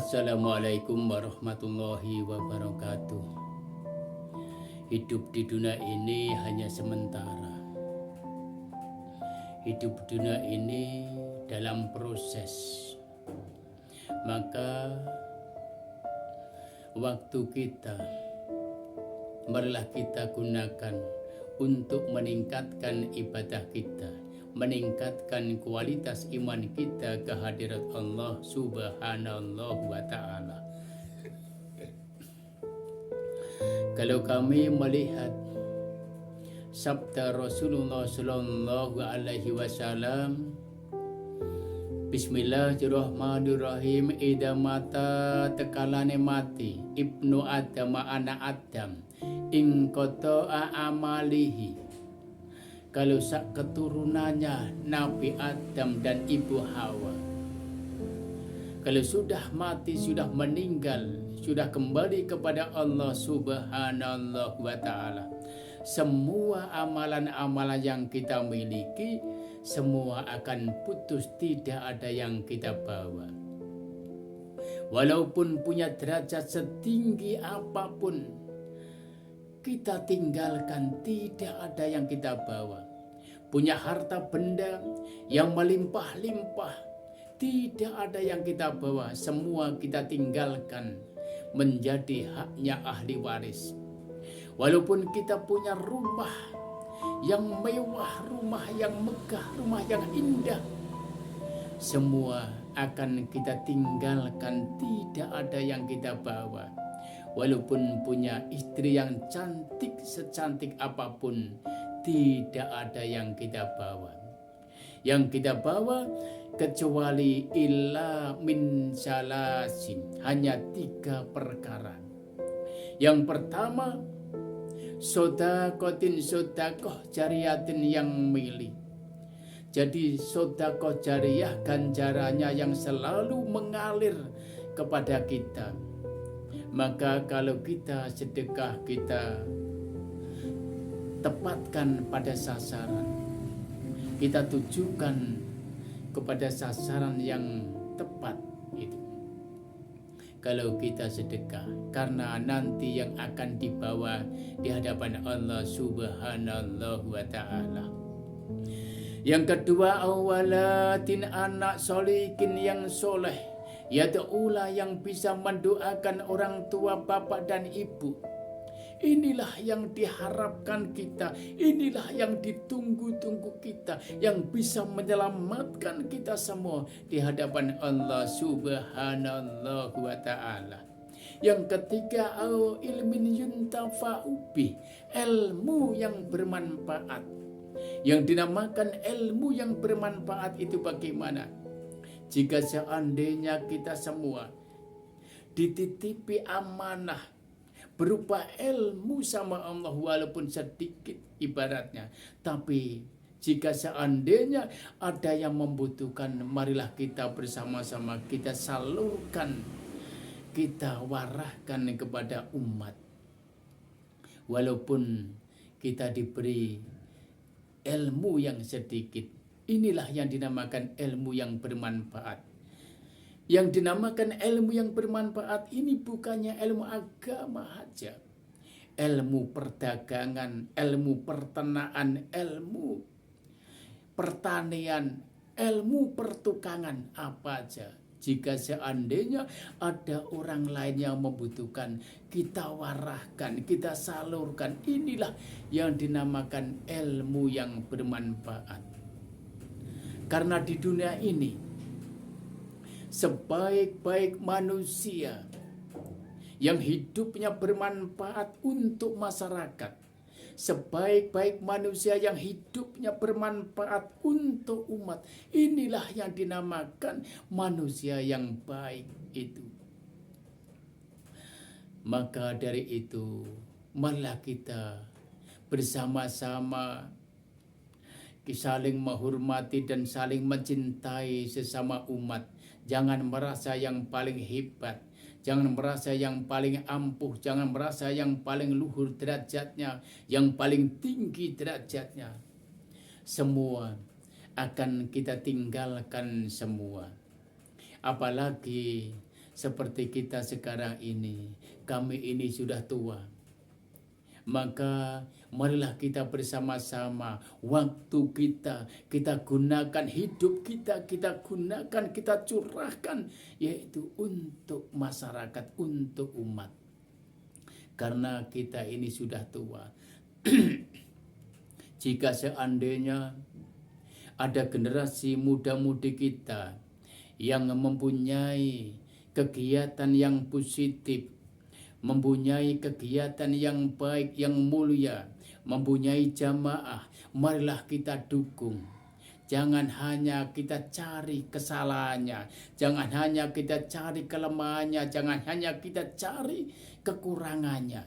Assalamualaikum warahmatullahi wabarakatuh. Hidup di dunia ini hanya sementara. Hidup di dunia ini dalam proses. Maka waktu kita, marilah kita gunakan untuk meningkatkan ibadah kita, meningkatkan kualitas iman kita ke hadirat Allah Subhanahu wa ta'ala. Kalau kami melihat sabda Rasulullah sallallahu alaihi wasallam, Bismillahirrahmanirrahim, ida mata tekalane mati ibnu Adam anak Adam ing qata'a amalihi. Kalau sak keturunannya Nabi Adam dan Ibu Hawa, kalau sudah mati, sudah meninggal, sudah kembali kepada Allah Subhanahu wa ta'ala, semua amalan-amalan yang kita miliki semua akan putus, tidak ada yang kita bawa. Walaupun punya derajat setinggi apapun, kita tinggalkan, tidak ada yang kita bawa. Punya harta benda yang melimpah-limpah, tidak ada yang kita bawa. Semua kita tinggalkan menjadi haknya ahli waris. Walaupun kita punya rumah yang mewah, rumah yang megah, rumah yang indah, semua akan kita tinggalkan, tidak ada yang kita bawa. Walaupun punya istri yang cantik, secantik apapun, tidak ada yang kita bawa. Yang kita bawa kecuali illa min salasin, hanya 3 perkara. Yang pertama, sodakotin, sodakoh jariyatin yang milih. Jadi sodakoh jariyah ganjarannya yang selalu mengalir kepada kita. Maka kalau kita sedekah, kita tepatkan pada sasaran, kita tujukan kepada sasaran yang tepat itu. Kalau kita sedekah, karena nanti yang akan dibawa di hadapan Allah Subhanahu wa ta'ala. Yang kedua, awalatin, anak solikin yang soleh, yaitu ulah yang bisa mendoakan orang tua, bapak dan ibu. Inilah yang diharapkan kita, inilah yang ditunggu-tunggu kita, yang bisa menyelamatkan kita semua di hadapan Allah Subhanahu wa ta'ala. Yang ketiga, au ilmin yuntafa'u bih, ilmu yang bermanfaat. Yang dinamakan ilmu yang bermanfaat itu bagaimana? Jika seandainya kita semua dititipi amanah berupa ilmu sama Allah, walaupun sedikit ibaratnya, tapi jika seandainya ada yang membutuhkan, marilah kita bersama-sama kita salurkan, kita warahkan kepada umat. Walaupun kita diberi ilmu yang sedikit, inilah yang dinamakan ilmu yang bermanfaat. Yang dinamakan ilmu yang bermanfaat ini bukannya ilmu agama saja. Ilmu perdagangan, ilmu pertanian, ilmu pertanian, ilmu pertukangan, apa saja. Jika seandainya ada orang lain yang membutuhkan, kita warahkan, kita salurkan. Inilah yang dinamakan ilmu yang bermanfaat. Karena di dunia ini, sebaik-baik manusia yang hidupnya bermanfaat untuk masyarakat, sebaik-baik manusia yang hidupnya bermanfaat untuk umat, inilah yang dinamakan manusia yang baik itu. Maka dari itu, marilah kita bersama-sama saling menghormati dan saling mencintai sesama umat. Jangan merasa yang paling hebat, jangan merasa yang paling ampuh, jangan merasa yang paling luhur derajatnya, yang paling tinggi derajatnya. Semua akan kita tinggalkan semua. Apalagi seperti kita sekarang ini, kami ini sudah tua. Maka marilah kita bersama-sama waktu kita gunakan, hidup kita gunakan, kita curahkan, yaitu untuk masyarakat, untuk umat. Karena kita ini sudah tua. Jika seandainya ada generasi muda-mudi kita yang mempunyai kegiatan yang positif, mempunyai kegiatan yang baik, yang mulia, mempunyai jamaah, marilah kita dukung. Jangan hanya kita cari kesalahannya, jangan hanya kita cari kelemahannya, jangan hanya kita cari kekurangannya.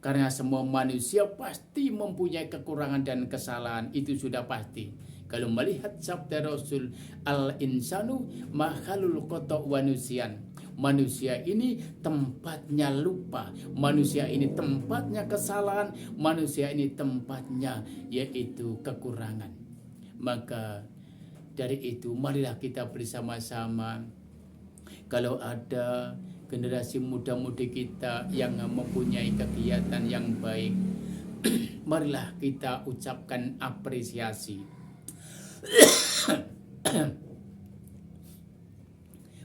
Karena semua manusia pasti mempunyai kekurangan dan kesalahan, itu sudah pasti. Kalau melihat sabda Rasul, al-insanu makhlul khata' wa nusyan. Manusia ini tempatnya lupa, manusia ini tempatnya kesalahan, manusia ini tempatnya yaitu kekurangan. Maka dari itu marilah kita bersama-sama, kalau ada generasi muda-mudi kita yang mempunyai kegiatan yang baik, marilah kita ucapkan apresiasi.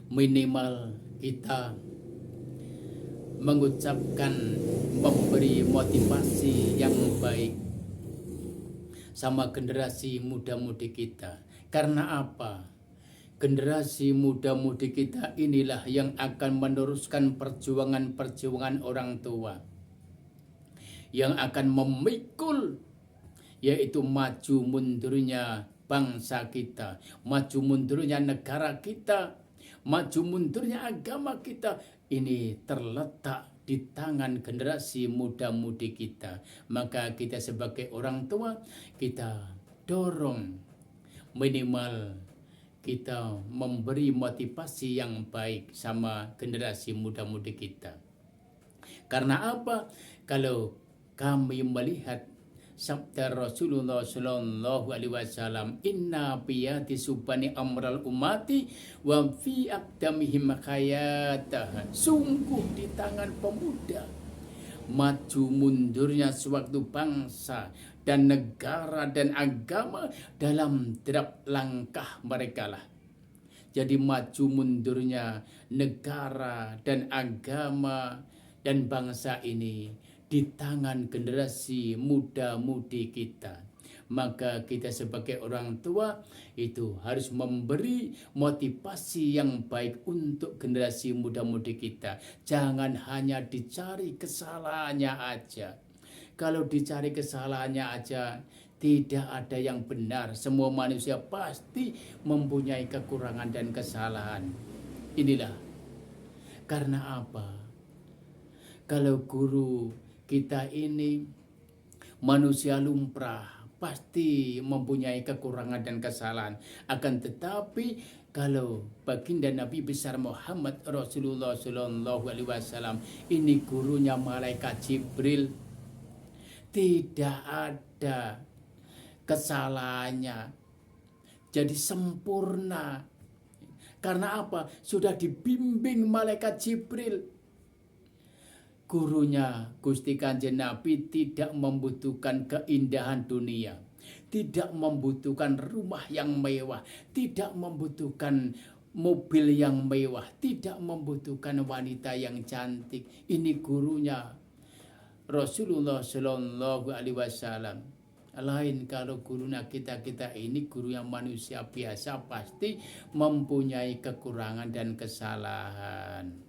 Minimal kita mengucapkan, memberi motivasi yang baik sama generasi muda-mudi kita. Karena apa? Generasi muda-mudi kita inilah yang akan meneruskan perjuangan-perjuangan orang tua, yang akan memikul yaitu maju mundurnya bangsa kita, maju mundurnya negara kita, maju mundurnya agama kita. Ini terletak di tangan generasi muda-mudi kita. Maka kita sebagai orang tua, kita dorong minimal kita memberi motivasi yang baik sama generasi muda-mudi kita. Karena apa? Kalau kami melihat sabda Rasulullah sallallahu alaihi wasallam, inna biyati subani amral umati wa fi aqdamihim khayatah. Sungguh di tangan pemuda maju mundurnya suatu bangsa dan negara dan agama dalam derap langkah mereka lah. Jadi maju mundurnya negara dan agama dan bangsa ini di tangan generasi muda-mudi kita. Maka kita sebagai orang tua itu harus memberi motivasi yang baik untuk generasi muda-mudi kita. Jangan hanya dicari kesalahannya aja. Kalau dicari kesalahannya aja, tidak ada yang benar. Semua manusia pasti mempunyai kekurangan dan kesalahan. Inilah karena apa? Kalau guru kita ini manusia lumrah, pasti mempunyai kekurangan dan kesalahan. Akan tetapi kalau baginda Nabi besar Muhammad Rasulullah sallallahu alaihi wasallam ini gurunya malaikat Jibril, tidak ada kesalahannya. Jadi sempurna. Karena apa? Sudah dibimbing malaikat Jibril. Gurunya Gusti Kanjeng Nabi tidak membutuhkan keindahan dunia, tidak membutuhkan rumah yang mewah, tidak membutuhkan mobil yang mewah, tidak membutuhkan wanita yang cantik. Ini gurunya Rasulullah sallallahu alaihi wasallam. Lain kalau gurunya kita ini guru yang manusia biasa, pasti mempunyai kekurangan dan kesalahan.